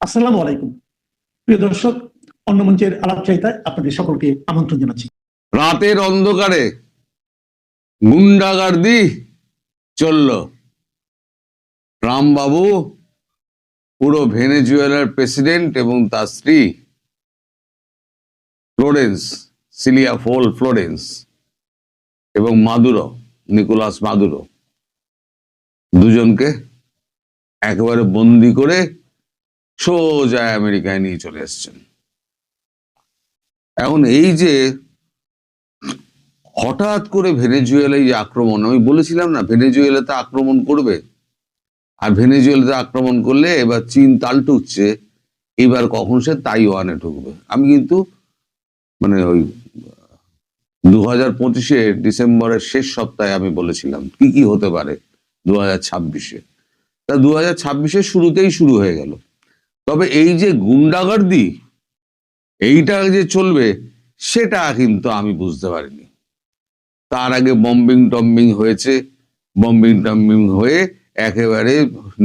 আসসালামু আলাইকুম প্রিয় দর্শক, অন্য মঞ্চের আলাপচারিতায় আপনাদের সকলকে আমন্ত্রণ জানাচ্ছি। রাতের অন্ধকারে গুন্ডাগার্দি চলল। ট্রাম্প বাবু পুরো ভেনেজুয়েলার প্রেসিডেন্ট এবং তার স্ত্রী ফ্লোরেন্স সিলিয়া ফ্লোরেন্স এবং নিকোলাস মাদুরো দুজনকে একেবারে বন্দি করে সোজা আমেরিকায় নিয়ে চলে এসছেন। এখন এই যে হঠাৎ করে ভেনেজুয়েলায় যে আক্রমণ, আমি বলেছিলাম না ভেনেজুয়েলাতে আক্রমণ করবে, আর ভেনেজুয়েলাতে আক্রমণ করলে এবার চীন তাল টুকছে, এবার কখন সে তাইওয়ানে ঢুকবে। আমি কিন্তু মানে ওই 2025 ডিসেম্বরের শেষ সপ্তাহে আমি বলেছিলাম কি কি হতে পারে 2026-এ। তা 2026-এর শুরুতেই শুরু হয়ে গেল। তবে এই যে গুন্ডাগার্দি এইটা যে চলবে সেটা কিন্তু আমি বুঝতে পারিনি। তার আগে বম্বিং হয়েছে, বম্বিং হয়ে একেবারে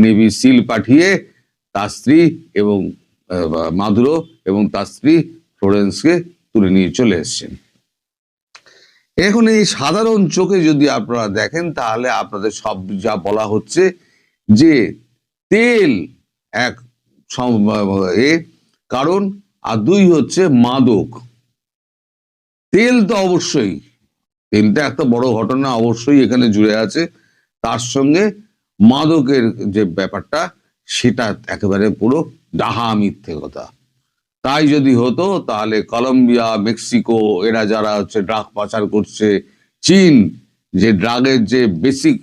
নেভি সিল পাঠিয়ে তার স্ত্রী এবং মাদুরো এবং তার স্ত্রী ফ্লোরেন্সকে তুলে নিয়ে চলে এসছেন। এখন এই সাধারণ চোখে যদি আপনারা দেখেন তাহলে আপনাদের সব যা বলা হচ্ছে যে তেল এক কারণ, আর দুই হচ্ছে মাদক। তেল তো অবশ্যই, তেলটা একটা বড় ঘটনা অবশ্যই এখানে জুড়ে আছে, তার সঙ্গে মাদকের যে ব্যাপারটা সেটা একেবারে পুরো ডাহা মিথ্যে কথা। তাই যদি হতো তাহলে কলম্বিয়া, মেক্সিকো এরা যারা হচ্ছে ড্রাগ পাচার করছে, চীন যে ড্রাগের যে বেসিক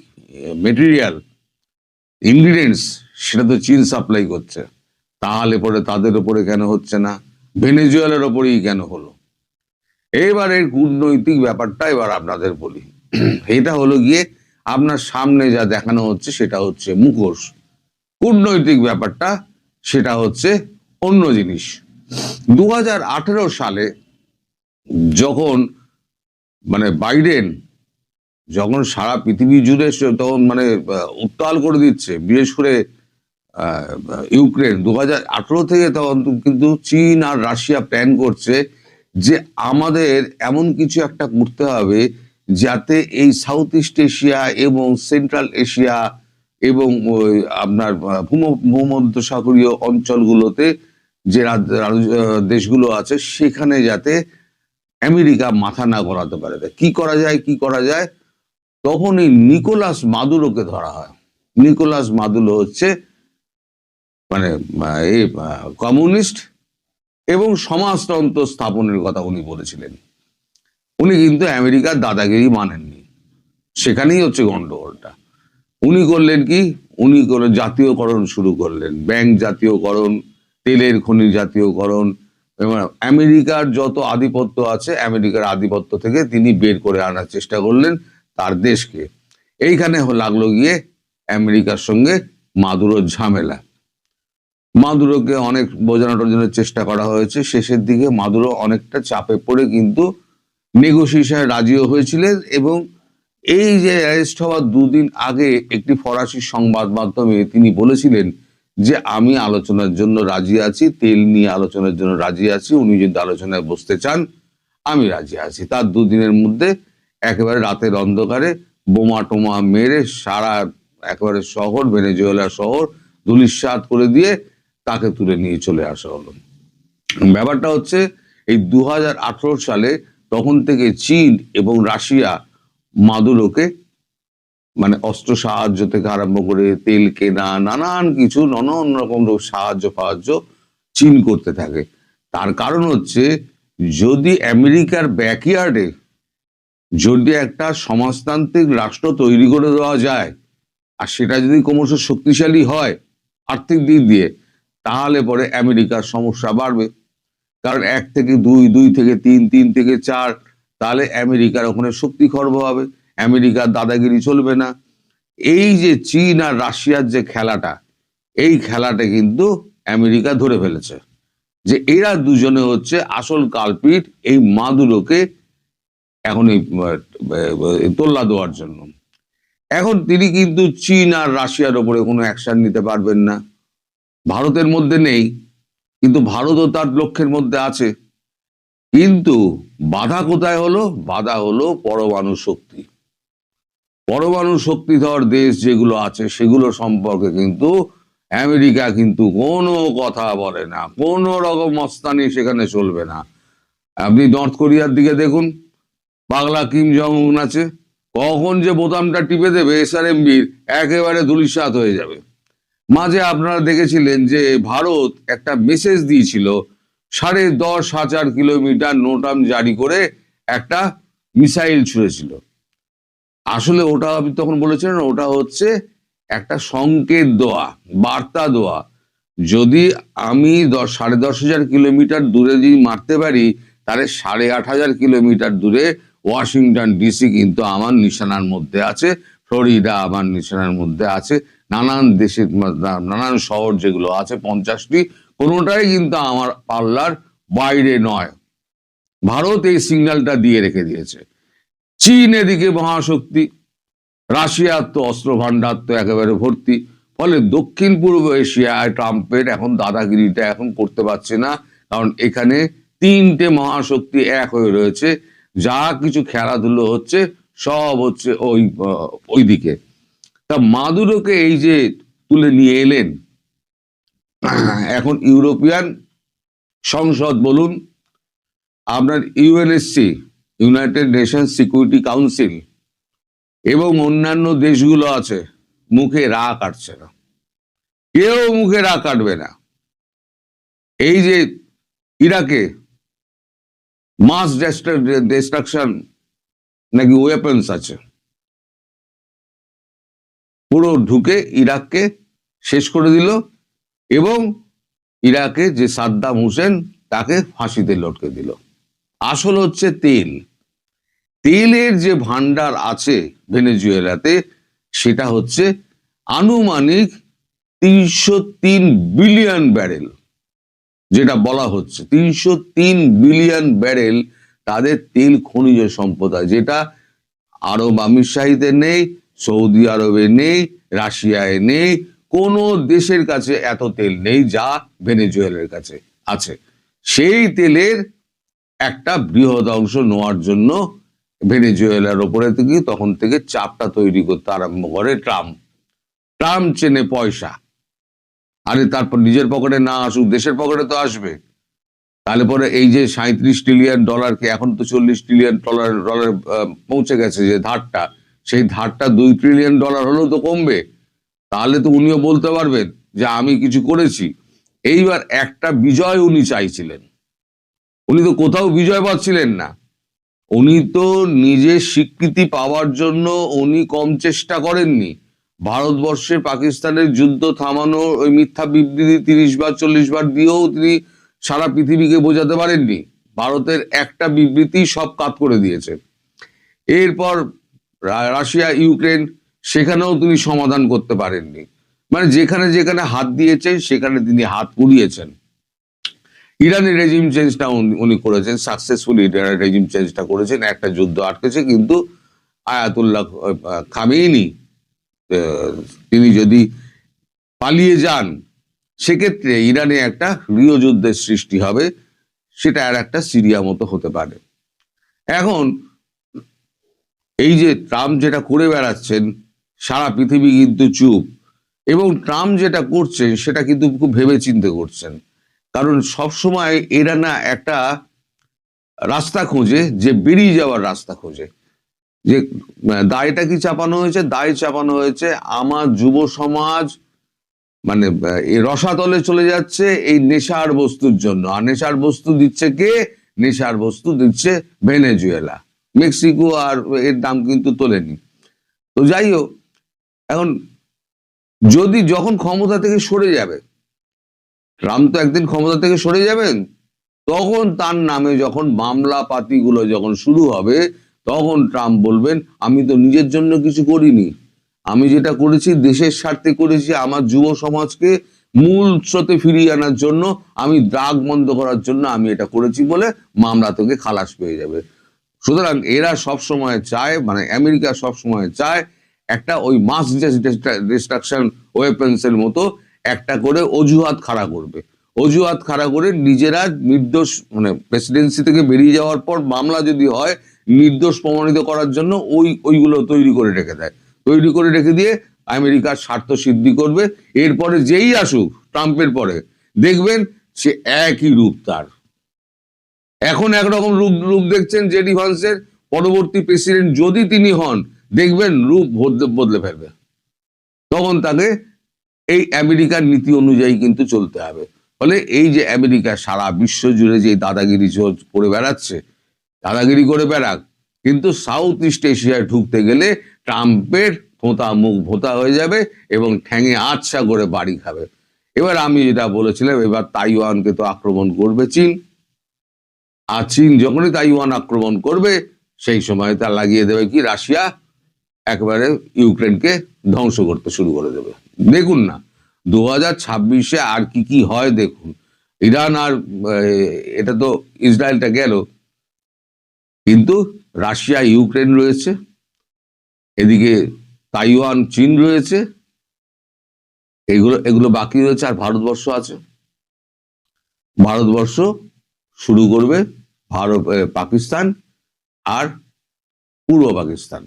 মেটেরিয়াল ইনগ্রিডিয়েন্টস সেটা তো চীন সাপ্লাই করছে, তাহলে পরে তাদের উপরে কেন হচ্ছে না, ভেনেজুয়েলার ওপরেই কেন হলো? এবার এর কূটনৈতিক ব্যাপারটা এবার আপনাদের বলি। এটা হলো গিয়ে আপনার সামনে যা দেখানো হচ্ছে সেটা হচ্ছে মুখোশ, কূটনৈতিক ব্যাপারটা সেটা হচ্ছে অন্য জিনিস। 2018 সালে যখন বাইডেন যখন সারা পৃথিবী জুড়ে তখন উত্তাল করে দিচ্ছে, বিশেষ করে ইউক্রেন, 2018 থেকে তখন কিন্তু চীন আর রাশিয়া প্ল্যান করছে যে আমাদের এমন কিছু একটা করতে হবে যাতে এই সাউথ ইস্ট এশিয়া এবং সেন্ট্রাল এশিয়া এবং আপনার ভূমধ্যসাগরীয় অঞ্চলগুলোতে যে দেশগুলো আছে সেখানে যাতে আমেরিকা মাথা না গলাতে পারে। কি করা যায় তখন এই নিকোলাস মাদুরোকে ধরা হয়। নিকোলাস মাদুরো হচ্ছে কমিউনিস্ট এবং সমাজতন্ত্র স্থাপনের কথা উনি বলেছিলেন। উনি কিন্তু আমেরিকার দাদাগিরি মানেননি, সেখানেই হচ্ছে গন্ডগোলটা। উনি করলেন কি, উনি জাতীয়করণ শুরু করলেন, ব্যাংক জাতীয়করণ, তেলের খনি জাতীয়করণ, এবং আমেরিকার যত আধিপত্য আছে আমেরিকার আধিপত্য থেকে তিনি বের করে আনার চেষ্টা করলেন তার দেশকে। এইখানে লাগলো গিয়ে আমেরিকার সঙ্গে মাদুরোর ঝামেলা। মাদুরোকে অনেক বোঝানোর চেষ্টা করা হয়েছে, শেষের দিকে মাদুরো অনেকটা চাপে পড়ে কিন্তু নেগোসিয়েশনে রাজিও হয়েছিলেন। এবং এই যে অ্যারেস্ট হওয়ার 2 দিন আগে একটি ফরাসি সংবাদ মাধ্যমে তিনি বলেছিলেন যে আমি আলোচনার জন্য রাজি আছি, তেল নিয়ে আলোচনার জন্য রাজি আছি, উনি যদি আলোচনায় বসতে চান আমি রাজি আছি। তার 2 দিনের মধ্যে একেবারে রাতের অন্ধকারে বোমা টোমা মেরে সারা একেবারে শহর, ভেনেজুয়েলা শহর ধূলিসাৎ করে দিয়ে তাকে তুলে নিয়ে চলে আসা হলো। ব্যাপারটা হচ্ছে এই 2018 সালে তখন থেকে চীন এবং রাশিয়া মাদুরোকে অস্ত্র সাহায্য থেকে আরম্ভ করে তেল কেনা, নানান রকম সাহায্য চীন করতে থাকে। তার কারণ হচ্ছে যদি আমেরিকার ব্যাকইয়ার্ডে যদি একটা সমাজতান্ত্রিক রাষ্ট্র তৈরি করে দেওয়া যায় আর সেটা যদি ক্রমশ শক্তিশালী হয় আর্থিক দিক দিয়ে, তাহলে পরে আমেরিকার সমস্যা বাড়বে। কারণ 1 থেকে 2, 2 থেকে 3, 3 থেকে 4, তাহলে আমেরিকার ওখানে শক্তি খর্ব হবে, আমেরিকার দাদাগিরি চলবে না। এই যে চীন আর রাশিয়ার যে খেলাটা, এই খেলাটা কিন্তু আমেরিকা ধরে ফেলেছে যে এরা দুজনে হচ্ছে আসল কালপিট এই মাদুরোকে এখন এই তোল্লা দেওয়ার জন্য। এখন তিনি কিন্তু চীন আর রাশিয়ার ওপরে কোনো অ্যাকশন নিতে পারবেন না, ভারতের মধ্যে নেই, কিন্তু ভারতও তার লক্ষ্যের মধ্যে আছে। কিন্তু বাধা কোথায় হলো? বাধা হলো পরমাণু শক্তি। পরমাণু শক্তিধর দেশ যেগুলো আছে সেগুলো সম্পর্কে কিন্তু আমেরিকা কিন্তু কোনো কথা বলে না, কোনো রকম মস্তানি সেখানে চলবে না। আপনি নর্থ কোরিয়ার দিকে দেখুন, পাগলা কিম জং উন আছে, কখন যে বোতামটা টিপে দেবে এসআরএমবির একেবারে ধূলিসাৎ হয়ে যাবে। মাঝে আপনারা দেখেছিলেন যে ভারত একটা মেসেজ দিয়েছিল, 10,500 কিলোমিটার নোটাম জারি করে একটা মিসাইল ছুঁড়েছিল। আসলে ওটা আপনি তখন বলেছিলেন ওটা হচ্ছে একটা সংকেত দেওয়া, বার্তা দেওয়া। যদি আমি 10,500 কিলোমিটার দূরে যদি মারতে পারি, তাহলে 8,500 কিলোমিটার দূরে ওয়াশিংটন ডিসি কিন্তু আমার নিশানার মধ্যে আছে, ফ্লোরিডা আমার নিশানার মধ্যে আছে, নানান দেশের নানান শহর যেগুলো আছে 50টি, কোনোটাই কিন্তু আমার পাল্লার বাইরে নয়। ভারত এই সিগন্যালটা দিয়ে রেখে দিয়েছে। চীন এদিকে মহাশক্তি, রাশিয়ার তো অস্ত্র ভান্ডার তো একেবারে ভর্তি। ফলে দক্ষিণ পূর্ব এশিয়ায় ট্রাম্পের এখন দাদাগিরিটা এখন করতে পারছে না, কারণ এখানে 3টে মহাশক্তি এক হয়ে রয়েছে। যা কিছু খেলাধুলো হচ্ছে সব হচ্ছে ওই দিকে। তা মাদুরোকে এই যে তুলে নিয়ে এলেন, এখন ইউরোপিয়ান সংসদ বলুন, আপনার UNSC, United nation security council, এবং অন্যান্য দেশগুলো আছে, মুখে রা কাটছে না, কেউ মুখে রা কাটবে না। এই যে ইরাকে মাস ডিস্ট্রাকশন নাকি ওয়েপন্স আছে, পুরো ঢুকে ইরাককে শেষ করে দিল, এবং ইরাকে যে সাদ্দাম হোসেন তাকে ফাঁসিতে লটকে দিল। আসল হচ্ছে তেল। তেলের যে ভান্ডার আছে ভেনেজুয়েলাতে, সেটা হচ্ছে আনুমানিক 303 বিলিয়ন ব্যারেল। যেটা বলা হচ্ছে 303 বিলিয়ন ব্যারেল তাদের তেল খনিজ সম্পদ, যেটা আরব আমিরশাহিতে নেই, সৌদি আরবে নেই, রাশিয়ায় নেই, কোনো দেশের কাছে এত তেল নেই যা ভেনেজুয়েলার কাছে আছে। সেই তেলের একটা বৃহৎ অংশ নেওয়ার জন্য ভেনেজুয়েলার ওপরে থেকে তখন থেকে চাপটা তৈরি করতে আরম্ভ করে ট্রাম্প। ট্রাম্প চেনে পয়সা, আরে তারপর নিজের পকেটে না আসুক, দেশের পকেটে তো আসবে। তাহলে পরে এই যে 37 ট্রিলিয়ন ডলারকে এখন তো 40 ট্রিলিয়ন ডলার পৌঁছে গেছে যে ধারটা, সেই ধারটা 2 ট্রিলিয়ন ডলার হলেও তো কমবে। তাহলে তো উনিও বলতে পারবেন যে আমি কিছু করেছি। এইবার একটা বিজয় উনি চাইছিলেন, উনি তো কোথাও বিজয় পাচ্ছিলেন না। উনি তো নিজের স্বীকৃতি পাওয়ার জন্য উনি কম চেষ্টা করেননি। ভারতবর্ষে পাকিস্তানের যুদ্ধ থামানোর ওই মিথ্যা বিবৃতি 30 বার 40 বার দিয়েও তিনি সারা পৃথিবীকে বোঝাতে পারেননি। ভারতের একটা বিবৃতি সব কাত করে দিয়েছে। এরপর রাশিয়া ইউক্রেন, সেখানেও তিনি সমাধান করতে পারেননি। মানে যেখানে যেখানে হাত দিয়েছেন সেখানে তিনি হাত পুড়িয়েছেন। ইরানের রেজিম চেঞ্জটা উনি করেছেন, সাকসেসফুলি রেজিম চেঞ্জটা করেছেন, একটা যুদ্ধ আটকেছে। কিন্তু আয়াতুল্লাহ খামেনি তিনি যদি পালিয়ে যান, সেক্ষেত্রে ইরানে একটা গৃহযুদ্ধের সৃষ্টি হবে, সেটা আর একটা সিরিয়া মতো হতে পারে। এখন এই যে ট্রাম্প যেটা করে বেড়াচ্ছেন, সারা পৃথিবী কিন্তু চুপ, এবং ট্রাম্প যেটা করছেন সেটা কিন্তু খুব ভেবে চিন্তে করছেন। কারণ সবসময় এরা না একটা রাস্তা খোঁজে, যে বেরিয়ে যাওয়ার রাস্তা খোঁজে। যে দায়টা কি চাপানো হয়েছে? দায় চাপানো হয়েছে আমার যুব সমাজ মানে এই রসাতলে চলে যাচ্ছে এই নেশার বস্তুর জন্য। আর নেশার বস্তু দিচ্ছে কে? নেশার বস্তু দিচ্ছে ভেনেজুয়েলা। মেক্সিকো আর এর দাম কিন্তু তোলেনি। তো যাই হোক, এখন যখন ক্ষমতা থেকে সরে যাবে, ট্রাম্প তো একদিন ক্ষমতা থেকে সরে যাবেন, তখন তার নামে যখন মামলা পাতিগুলো যখন শুরু হবে, তখন ট্রাম্প বলবেন আমি তো নিজের জন্য কিছু করিনি, আমি যেটা করেছি দেশের স্বার্থে করেছি, আমার যুব সমাজকে মূল স্রোতে ফিরিয়ে আনার জন্য, আমি ড্রাগ বন্ধ করার জন্য আমি এটা করেছি বলে মামলা থেকে খালাস পেয়ে যাবে। সুতরাং এরা সব সময় চায়, মানে আমেরিকা সব সময় চায় একটা ওই মাস ডিস্ট্রাকশন ওয়েপন্স এর মতো একটা করে অজুহাত খাড়া করবে। অজুহাত খাড়া করে নিজেরা নির্দোষ, মানে প্রেসিডেন্সি থেকে বেরিয়ে যাওয়ার পর মামলা যদি হয় নির্দোষ প্রমাণিত করার জন্য ওইগুলো তৈরি করে রেখে দেয়, তৈরি করে রেখে দিয়ে আমেরিকার স্বার্থ সিদ্ধি করবে। এরপরে যেই আসুক ট্রাম্পের পরে দেখবেন সে একই রূপ তার। এখন একরকম রূপ দেখছেন জেডি ভান্সের, পরবর্তী প্রেসিডেন্ট যদি তিনি হন দেখবেন রূপ বদলে ফেলবে। তখন তাকে এই আমেরিকার নীতি অনুযায়ী কিন্তু চলতে হবে। ফলে এই যে আমেরিকা সারা বিশ্ব জুড়ে যে দাদাগিরি করে বেড়াচ্ছে, দাদাগিরি করে বেড়াক, কিন্তু সাউথ ইস্ট এশিয়ায় ঢুকতে গেলে ট্রাম্পের থোঁতা মুখ ভোঁতা হয়ে যাবে এবং ঠ্যাঙে আচ্ছা করে বাড়ি খাবে। এবার আমি যেটা বলেছিলাম, এবার তাইওয়ানকে তো আক্রমণ করবে চীন, আর চীন যখনই তাইওয়ান আক্রমণ করবে সেই সময় তা লাগিয়ে দেবে কি রাশিয়া, একেবারে ইউক্রেনকে ধ্বংস করতে শুরু করে দেবে। দেখুন না 2026-এ আর কি কি হয় দেখুন। ইরান আর এটা তো ইসরায়েলটা গেল, কিন্তু রাশিয়া ইউক্রেন রয়েছে, এদিকে তাইওয়ান চীন রয়েছে, এগুলো বাকি রয়েছে, আর ভারতবর্ষ আছে। ভারতবর্ষ শুরু করবে পাকিস্তান আর পূর্ব পাকিস্তান।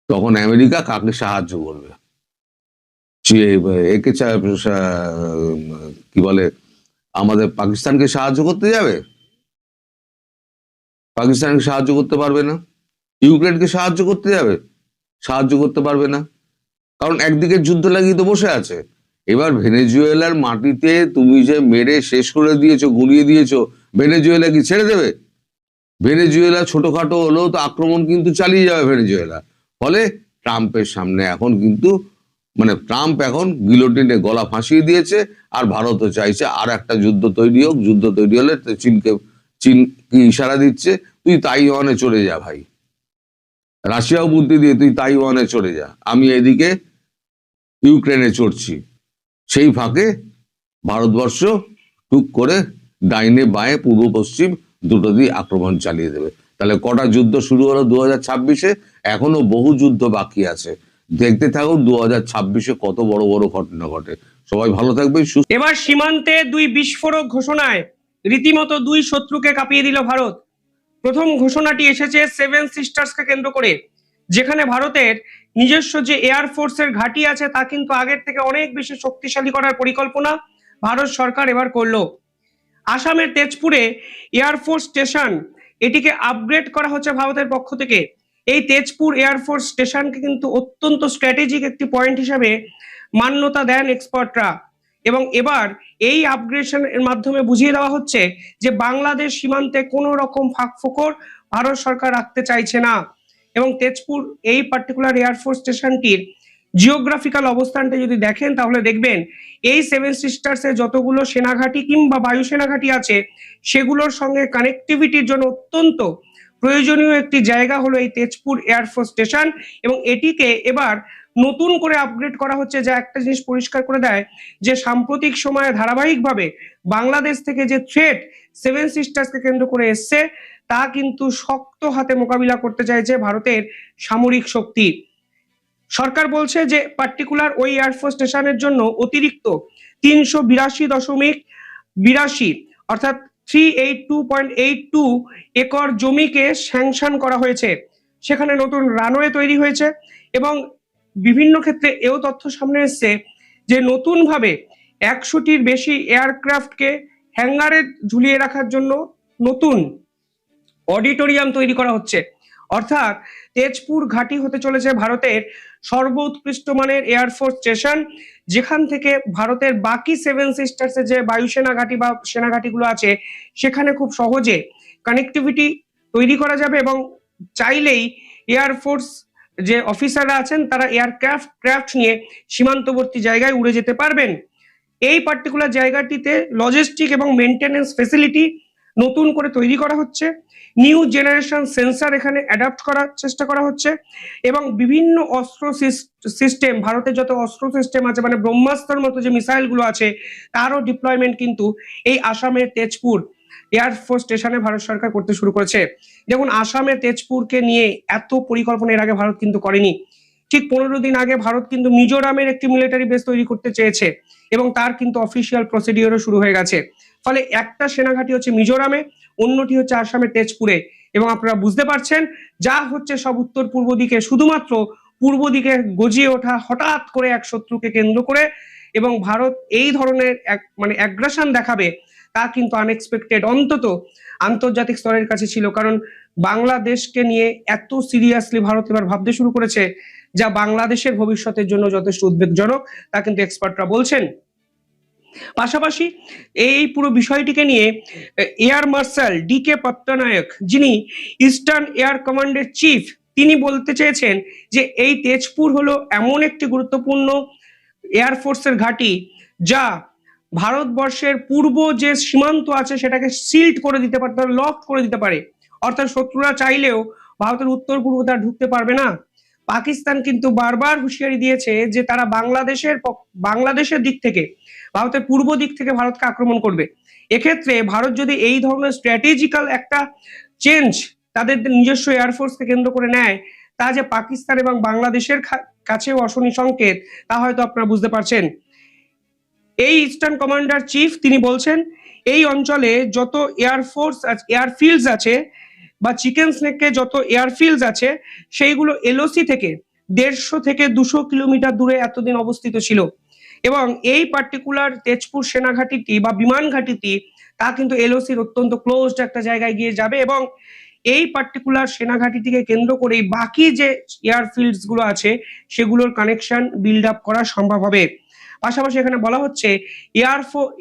তখন আমেরিকা কাকে সাহায্য করবে? একে কি বলে, আমাদের পাকিস্তানকে সাহায্য করতে যাবে? পাকিস্তানকে সাহায্য করতে পারবে না। ইউক্রেনকে সাহায্য করতে যাবে? সাহায্য করতে পারবে না, কারণ একদিকে যুদ্ধ লাগিয়ে তো বসে আছে। এবার ভেনেজুয়েলার মাটিতে তুমি যে মেরে শেষ করে দিয়েছো, গুঁড়িয়ে দিয়েছো, ভেনেজুয়েলা কি ছেড়ে দেবে? ভেনেজুয়েলা ছোটখাটো হলেও তো আক্রমণ কিন্তু চালিয়ে যাবে ভেনেজুয়েলা। ফলে ট্রাম্পের সামনে এখন কিন্তু, মানে ট্রাম্প এখন গিলোটিনে গলা ফাঁসিয়ে দিয়েছে, আর ভারতও চাইছে আর একটা যুদ্ধ তৈরি হোক। যুদ্ধ তৈরি হলে চীন কি ইশারা দিচ্ছে, তুই তাইওয়ানে চলে যা ভাই। রাশিয়াও বুদ্ধি দিয়ে তুই তাইওয়ানে চলে যা, আমি এদিকে ইউক্রেনে চড়ছি। সেই ফাঁকে ভারতবর্ষ টুক করে ডাইনে বাঁয়ে পূর্ব পশ্চিম দুটো দিয়ে আক্রমণ চালিয়ে দেবে। তাহলে কটা যুদ্ধ শুরু হলো 2026-এ, এখনো বহু যুদ্ধ বাকি আছে। দেখতে থাকুন 2026-এ কত বড় বড় ঘটনা ঘটে। সবাই ভালো থাকবে। এবার সীমান্তে দুই বিস্ফোরক ঘোষণায় রীতিমতো দুই শত্রুকে কাঁপিয়ে দিল ভারত। প্রথম ঘোষণাটি এসেছে সেভেন সিস্টার্সকে কেন্দ্র করে, যেখানে ভারতের নিজস্ব যে এয়ারফোর্সের ঘাঁটি আছে তা কিন্তু আগের থেকে অনেক বেশি শক্তিশালী করার পরিকল্পনা ভারত সরকার এবার করলো। আসামের তেজপুরে এয়ারফোর্স স্টেশন, এটিকে আপগ্রেড করা হচ্ছে ভারতের পক্ষ থেকে। এই তেজপুর এয়ারফোর্স স্টেশনকে কিন্তু অত্যন্ত স্ট্র্যাটেজিক একটি পয়েন্ট হিসাবে মান্যতা দেন এক্সপার্টরা, এবং এবার এই আপগ্রেডেশনের মাধ্যমে বুঝিয়ে দেওয়া হচ্ছে যে বাংলাদেশ সীমান্তে কোনো রকম ফাঁকফোকর ভারত সরকার রাখতে চাইছে না। এবং তেজপুর এই পার্টিকুলার এয়ারফোর্স স্টেশনটির জিওগ্রাফিক্যাল অবস্থানটা যদি দেখেন তাহলে দেখবেন এই সেভেন সিস্টার্সে যতগুলো সেনাঘাঁটি কিংবা বায়ুসেনা ঘাঁটি আছে সেগুলোর সঙ্গে কানেক্টিভিটির জন্য অত্যন্ত প্রয়োজনীয় একটি জায়গা হলো এই তেজপুর এয়ারফোর্স স্টেশন। এবং এটিকে এবার নতুন করে আপগ্রেড করা হচ্ছে, যা একটা জিনিস পরিষ্কার করে দেয় যে সাম্প্রতিক সময়ে ধারাবাহিকভাবে বাংলাদেশ থেকে যে থ্রেট সেভেন সিস্টার্সকে কেন্দ্র করে এসছে তা কিন্তু শক্ত হাতে মোকাবিলা করতে চাইছে ভারতের সামরিক শক্তি। সরকার বলছে যে পার্টিকুলার ওই এয়ারফোর্স স্টেশনের জন্য অতিরিক্ত 382.82 অর্থাৎ 382.82 একর জমিকে স্যাংশন করা হয়েছে। সেখানে নতুন রানওয়ে তৈরি হয়েছে এবং বিভিন্ন ক্ষেত্রে এও তথ্য সামনে এসছে যে নতুনভাবে 100টির বেশি এয়ারক্রাফটকে হ্যাঙ্গারে ঝুলিয়ে রাখার জন্য নতুন অডিটোরিয়াম তৈরি করা হচ্ছে। অর্থাৎ তেজপুর ঘাঁটি হতে চলেছে ভারতের সর্বোৎকৃষ্ট মানের এয়ারফোর্স স্টেশন, যেখান থেকে ভারতের বাকি সেভেন সিস্টার্সের যে বায়ুসেনা ঘাঁটি বা সেনা ঘাঁটিগুলো আছে সেখানে খুব সহজে কানেক্টিভিটি তৈরি করা যাবে এবং চাইলেই এয়ারফোর্স যে অফিসাররা আছেন তারা এয়ারক্রাফট নিয়ে সীমান্তবর্তী জায়গায় উড়ে যেতে পারবেন। এই পার্টিকুলার জায়গাটিতে লজিস্টিক এবং মেনটেনেন্স ফেসিলিটি নতুন করে তৈরি করা হচ্ছে, নিউ জেনারেশন সেন্সার এখানে অ্যাডাপ্ট করার চেষ্টা করা হচ্ছে এবং বিভিন্ন অস্ত্র সিস্টেম, ভারতের যত অস্ত্র সিস্টেম আছে মানে ব্রহ্মাস্ত্রের মতো যে মিসাইলগুলো আছে তারও ডিপ্লয়মেন্ট কিন্তু এই আসামের তেজপুর এয়ারফোর্স স্টেশনে ভারত সরকার করতে শুরু করেছে। দেখুন, আসামের তেজপুরকে নিয়ে এত পরিকল্পনা এর আগে ভারত কিন্তু করেনি। ঠিক 15 দিন আগে ভারত কিন্তু মিজোরামের একটি মিলিটারি বেস তৈরি করতে চেয়েছে, এবং তার কিন্তু অফিসিয়াল প্রসিডিওরও শুরু হয়ে গেছে। ফলে একটা সেনাঘাঁটি হচ্ছে মিজোরামে, অন্যটি হচ্ছে আসামের তেজপুরে। এবং আপনারা বুঝতে পারছেন যা হচ্ছে সব উত্তর পূর্ব দিকে, শুধুমাত্র পূর্ব দিকে গজিয়ে ওঠা হঠাৎ করে এক শত্রুকে কেন্দ্র করে। এবং ভারত এই ধরনের অ্যাগ্রেশন দেখাবে তা কিন্তু আনএক্সপেক্টেড, অন্তত আন্তর্জাতিক স্তরের কাছে ছিল। কারণ বাংলাদেশকে নিয়ে এত সিরিয়াসলি ভারত এবার ভাবতে শুরু করেছে, যা বাংলাদেশের ভবিষ্যতের জন্য যথেষ্ট উদ্বেগজনক, তা কিন্তু এক্সপার্টরা বলছেন। পাশাপাশি এই পুরো বিষয়টিকে নিয়ে এয়ার মার্শাল ডি.কে. পট্টনায়ক, যিনি ইস্টার্ন এয়ার কমান্ডের চিফ, তিনি বলতে চেয়েছেন যে এই তেজপুর হলো এমন একটি গুরুত্বপূর্ণ এয়ারফোর্সের ঘাঁটি যা ভারতবর্ষের পূর্ব যে সীমান্ত আছে সেটাকে সিল্ড করে দিতে পারে, লক করে দিতে পারে। অর্থাৎ শত্রুরা চাইলেও ভারতের উত্তর পূর্ব তার ঢুকতে পারবে না। পাকিস্তান কিন্তু বারবার হুঁশিয়ারি দিয়েছে যে তারা বাংলাদেশের দিক থেকে, ভারতের পূর্ব দিক থেকে ভারতকে আক্রমণ করবে। এক্ষেত্রে ভারত যদি এই ধরনের স্ট্র্যাটেজিক্যাল একটা চেঞ্জ তাদের নিজস্ব এয়ারফোর্সকে কেন্দ্র করে নেয়, তা যে পাকিস্তান এবং বাংলাদেশের কাছেও অশনি সংকেত, তা হয়তো আপনারা বুঝতে পারছেন। এই ইস্টার্ন কমান্ডার চিফ তিনি বলছেন এই অঞ্চলে যত এয়ারফিল্ডস আছে বা চিকেন স্নেকে যত এয়ারফিল্ডস আছে, সেইগুলো এলওসি থেকে 150 থেকে 200 কিলোমিটার দূরে এতদিন অবস্থিত ছিল। এবং এই পার্টিকুলার তেজপুর সেনাঘাঁটিটি বা বিমান ঘাঁটিটি তা কিন্তু এলওসির অত্যন্ত ক্লোজড একটা জায়গায় গিয়ে যাবে। এবং এই পার্টিকুলার সেনাঘাঁটিটিকে কেন্দ্র করেই বাকি যে এয়ারফিল্ডস গুলো আছে সেগুলোর কানেকশন বিল্ড আপ করা সম্ভব হবে। পাশাপাশি এখানে বলা হচ্ছে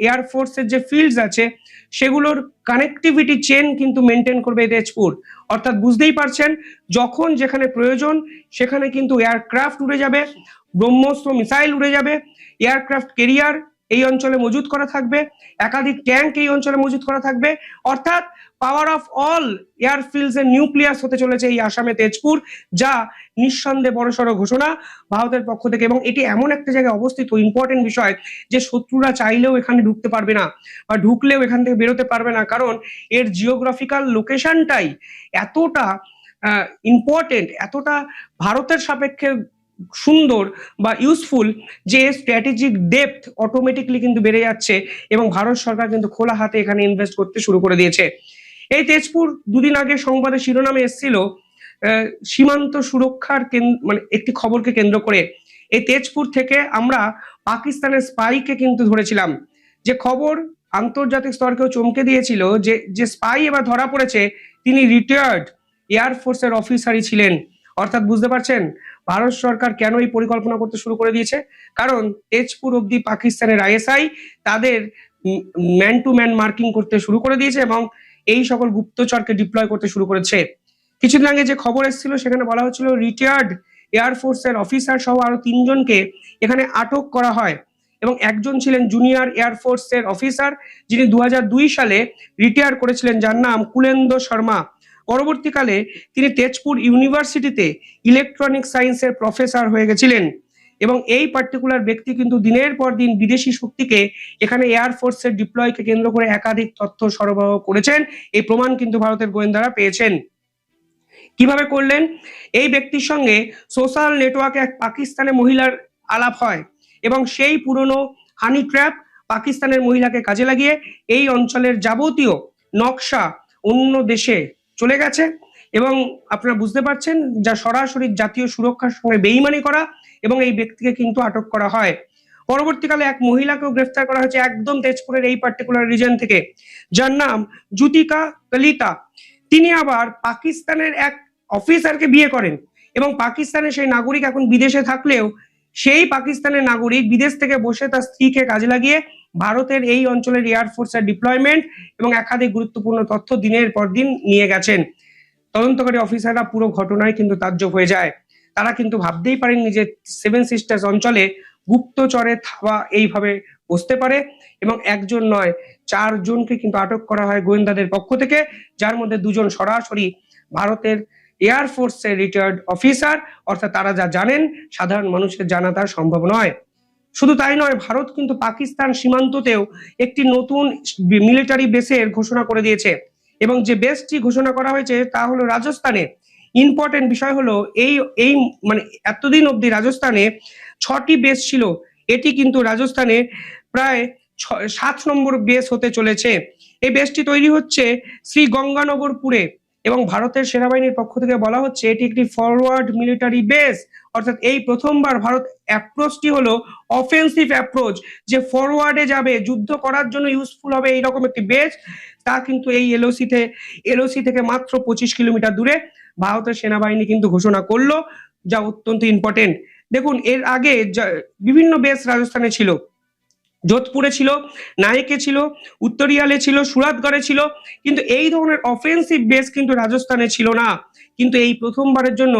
এয়ারফোর্সের যে ফিল্ডস আছে সেগুলোর কানেক্টিভিটি চেন কিন্তু মেনটেন করবে তেজপুর। অর্থাৎ বুঝতেই পারছেন, যখন যেখানে প্রয়োজন সেখানে কিন্তু এয়ারক্রাফট উড়ে যাবে, ব্রহ্মস্ত্র মিসাইল উড়ে যাবে, এয়ারক্রাফট ক্যারিয়ার এই অঞ্চলে মজুত করা থাকবে, একাধিক ট্যাঙ্ক এই অঞ্চলে মজুত করা থাকবে। অর্থাৎ পাওয়ার অফ অল এয়ারফিল্ডস এর নিউক্লিয়াস হতে চলেছে এই আসামে তেজপুর, যা নিঃসন্দেহে বড়সড় ঘোষণা ভারতের পক্ষ থেকে। এবং এটি এমন একটা জায়গায় অবস্থিত, ইম্পর্টেন্ট বিষয়, যে শত্রুরা চাইলেও এখানে ঢুকতে পারবে না বা ঢুকলেও এখান থেকে বেরোতে পারবে না, কারণ এর জিওগ্রাফিক্যাল লোকেশনটাই এতটা ইম্পর্টেন্ট, এতটা ভারতের সাপেক্ষে সুন্দর বা ইউজফুল, যে স্ট্র্যাটেজিক ডেপথ অটোমেটিকলি কিন্তু বেড়ে যাচ্ছে। এবং ভারত সরকার কিন্তু খোলা হাতে এখানে ইনভেস্ট করতে শুরু করে দিয়েছে। এই তেজপুর দুদিন আগে সংবাদের শিরোনামে এসেছিল সীমান্ত সুরক্ষার একটি খবরকে কেন্দ্র করে। এই তেজপুর থেকে আমরা পাকিস্তানের স্পাইকে কিন্তু ধরেছিলাম, যে খবর আন্তর্জাতিক স্তরকেও চমকে দিয়েছিল, যে স্পাই এবার ধরা পড়েছে তিনি রিটায়ার্ড এয়ারফোর্সের অফিসারই ছিলেন। অর্থাৎ বুঝতে পারছেন ভারত সরকার কেন এই পরিকল্পনা করতে শুরু করে দিয়েছে। কারণ তেজপুর অব্দি পাকিস্তানের আইএসআই তাদের ম্যান টু ম্যান মার্কিং করতে শুরু করে দিয়েছে এবং এই সকল গুপ্তচরকে ডিপ্লয় করতে শুরু করেছে। কিছুদিন আগে যে খবর এসেছিল সেখানে বলা হচ্ছিল রিটায়ার্ড এয়ারফোর্সের অফিসার সহ আরো 3 জনকে এখানে আটক করা হয়। এবং একজন ছিলেন জুনিয়র এয়ারফোর্সের অফিসার, যিনি 2002 সালে রিটায়ার করেছিলেন, যার নাম কুলেন্দ্র শর্মা। পরবর্তীকালে তিনি তেজপুর ইউনিভার্সিটিতে ইলেকট্রনিক সায়েন্সের প্রফেসর হয়ে গেছিলেন। এবং এই পার্টিকুলার ব্যক্তি কিন্তু দিনের পর দিন বিদেশি শক্তিকে এখানে এয়ারফোর্সের ডিপ্লয়কে কেন্দ্র করে একাধিক তথ্য সরবরাহ করেছেন। এই প্রমাণ কিন্তু ভারতের গোয়েন্দারা পেয়েছেন। কিভাবে করলেন? এই ব্যক্তির সঙ্গে সোশ্যাল নেটওয়ার্কে এক পাকিস্তানের মহিলার আলাপ হয় এবং সেই পুরনো হানি ট্র্যাপ পাকিস্তানের মহিলাকে কাজে লাগিয়ে এই অঞ্চলের যাবতীয় নকশা অন্য দেশে চলে গেছে। এবং আপনারা বুঝতে পারছেন, যা সরাসরি জাতীয় সুরক্ষার সঙ্গে বেইমানি করা, এবং এই ব্যক্তিকে কিন্তু আটক করা হয়। পরবর্তীকালে এক মহিলাকেও গ্রেফতার করা হয়েছে একদম তেজপুরের এই পার্টিকুলার রিজন থেকে, যার নাম জ্যোতিকা কলিতা। তিনি আবার পাকিস্তানের এক অফিসারকে বিয়ে করেন এবং পাকিস্তানের সেই নাগরিক এখন বিদেশে থাকলেও সেই পাকিস্তানের নাগরিক বিদেশ থেকে বসে তার স্ত্রীকে কাজে লাগিয়ে ভারতের এই অঞ্চলের এয়ারফোর্সের ডিপ্লয়মেন্ট এবং একাধিক গুরুত্বপূর্ণ তথ্য দিনের পর দিন নিয়ে গেছেন। তদন্তকারী অফিসাররা পুরো ঘটনায় কিন্তু তাজ্জব হয়ে যায়। তারা কিন্তু ভাবতেই পারেননি যে 7 সিস্টার্স অঞ্চলে গুপ্তচরের থাবা এইভাবে বসতে পারে। এবং একজন নয়, 4 জনকে কিন্তু আটক করা হয় গোয়েন্দাদের পক্ষ থেকে, যার মধ্যে 2 জন সরাসরি ভারতের এয়ারফোর্সের রিটায়ার্ড অফিসার। অর্থাৎ তারা যা জানেন সাধারণ মানুষের জানা তার সম্ভব নয়। শুধু তাই নয়, ভারত কিন্তু পাকিস্তান সীমান্ততেও একটি নতুন মিলিটারি বেসের ঘোষণা করে দিয়েছে। এবং যে বেসটি ঘোষণা করা হয়েছে তা হলো রাজস্থানে। ইম্পর্টেন্ট বিষয় হলো এই এতদিন অব্দি রাজস্থানে 6টি বেস ছিল, এটি কিন্তু রাজস্থানে প্রায় 7 নম্বর বেস হতে চলেছে। এই বেসটি তৈরি হচ্ছে শ্রী গঙ্গানগরপুরে এবং ভারতের সেনাবাহিনীর পক্ষ থেকে বলা হচ্ছে এটি একটি ফরওয়ার্ড মিলিটারি বেস, অর্থাৎ এই প্রথমবার ভারত অ্যাপ্রোচটি হলো অফেন্সিভ অ্যাপ্রোচ, যে ফরওয়ার্ডে যাবে, যুদ্ধ করার জন্য ইউজফুল হবে এইরকম একটি বেস। তা কিন্তু এই এলওসি থেকে মাত্র 25 কিলোমিটার দূরে ভারতের সেনাবাহিনী কিন্তু ঘোষণা করলো, যা অত্যন্ত ইম্পর্টেন্ট। দেখুন, এর আগে বিভিন্ন বেস রাজস্থানে ছিল, যোধপুরে ছিল, নাইকে ছিল, উত্তরিয়ালে ছিল, সুরাতগড়ে ছিল, কিন্তু এই ধরনের অফেন্সিভ বেস কিন্তু রাজস্থানে ছিল না। কিন্তু এই প্রথমবারের জন্য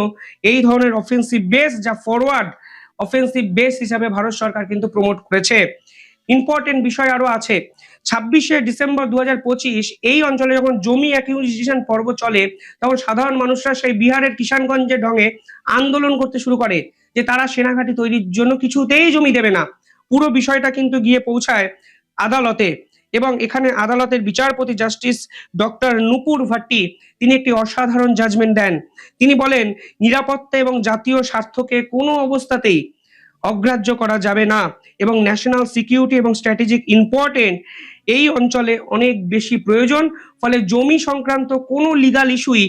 এই ধরনের অফেন্সিভ বেস, যা ফরওয়ার্ড অফেন্সিভ বেস হিসাবে ভারত সরকার কিন্তু প্রমোট করেছে। ইম্পর্টেন্ট বিষয় আরো আছে। 26শে ডিসেম্বর 2025 এই অঞ্চলে যখন জমি অ্যাকুইজিশন পর্ব চলে, তখন সাধারণ মানুষরা সেই বিহারের কিষানগঞ্জের ঢঙে আন্দোলন করতে শুরু করে যে তারা সেনাঘাঁটি তৈরির জন্য কিছুতেই জমি দেবে না। পুরো বিষয়টা কিন্তু গিয়ে পৌঁছায় আদালতে, এবং এখানে আদালতের বিচারপতি জাস্টিস ডক্টর নুপুর ভাট্টি তিনি একটি অসাধারণ জাজমেন্ট দেন। তিনি বলেন, নিরাপত্তা এবং জাতীয় স্বার্থকে কোনো অবস্থাতেই অগ্রাহ্য করা যাবে না এবং ন্যাশনাল সিকিউরিটি এবং স্ট্র্যাটেজিক ইম্পর্টেন্ট এই অঞ্চলে অনেক বেশি প্রয়োজন। ফলে জমি সংক্রান্ত কোনো লিগাল ইস্যুই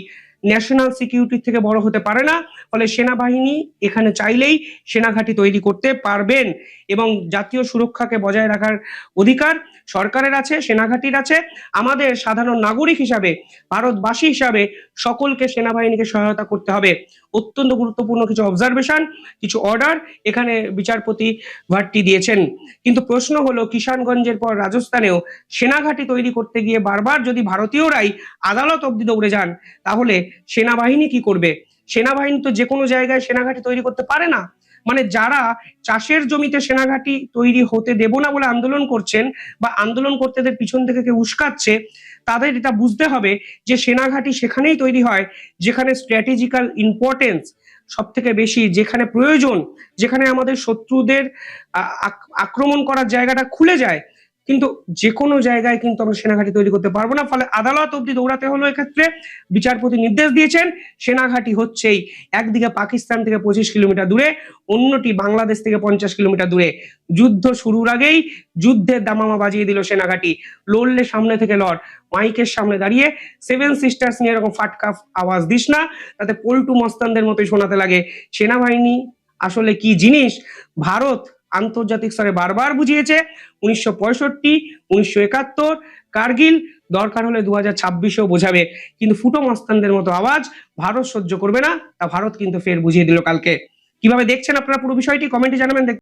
ন্যাশনাল সিকিউরিটি থেকে বড় হতে পারে না। ফলে সেনাবাহিনী এখানে চাইলেই সেনাঘাঁটি তৈরি করতে পারবেন এবং জাতীয় সুরক্ষাকে বজায় রাখার অধিকার সরকারের আছে, সেনাঘাঁটির আছে। আমাদের সাধারণ নাগরিক হিসাবে, ভারতবাসী হিসাবে সকলকে সেনাবাহিনীকে সহায়তা করতে হবে। অত্যন্ত গুরুত্বপূর্ণ কিছু অবজারভেশন, কিছু অর্ডার এখানে বিচারপতি ভাট্টি দিয়েছেন। কিন্তু প্রশ্ন হলো, কিষানগঞ্জের পর রাজস্থানেও সেনাঘাঁটি তৈরি করতে গিয়ে বারবার যদি ভারতীয়রাই আদালত অব্দি দৌড়ে যান, তাহলে সেনাবাহিনী কি করবে? সেনাবাহিনী তো যে কোনো জায়গায় সেনাঘাঁটি তৈরি করতে পারে না। মানে যারা চাষের জমিতে সেনাঘাঁটি তৈরি হতে দেব না বলে আন্দোলন করছেন বা আন্দোলন করতে এদের পিছন থেকে কেউ উস্কাচ্ছে, তাদের এটা বুঝতে হবে যে সেনাঘাঁটি সেখানেই তৈরি হয় যেখানে স্ট্র্যাটেজিক্যাল ইম্পর্টেন্স সব থেকে বেশি, যেখানে প্রয়োজন, যেখানে আমাদের শত্রুদের আক্রমণ করার জায়গাটা খুলে যায়। কিন্তু যে কোনো জায়গায় কিন্তু আমরা সেনাঘাঁটি তৈরি করতে পারবো না। ফলে আদালত অব্দি দৌড়াতে হলো। এক্ষেত্রে বিচারপতি নির্দেশ দিয়েছেন সেনাঘাঁটি হচ্ছেই একদিকে পাকিস্তান থেকে 25 কিলোমিটার দূরে, অন্যটি বাংলাদেশ থেকে 50 কিলোমিটার দূরে। যুদ্ধ শুরুর আগেই যুদ্ধের দামামা বাজিয়ে দিল সেনাঘাঁটি। লড়লে সামনে থেকে লড়, মাইকের সামনে দাঁড়িয়ে 7 সিস্টার্স নিয়ে এরকম ফাটকা আওয়াজ দিস না, তাতে পল্টু মস্তানদের মতোই শোনাতে লাগে। সেনাবাহিনী আসলে কি জিনিস ভারত আন্তর্জাতিক স্তরে বারবার বুঝিয়েছে। 1965, 1971, কার্গিল, দরকার হলে 2026-এও বোঝাবে। কিন্তু ফুটো মস্তানদের মতো আওয়াজ ভারত সহ্য করবে না, তা ভারত কিন্তু ফের বুঝিয়ে দিল কালকে। কিভাবে দেখছেন আপনারা পুরো বিষয়টি কমেন্টে জানাবেন।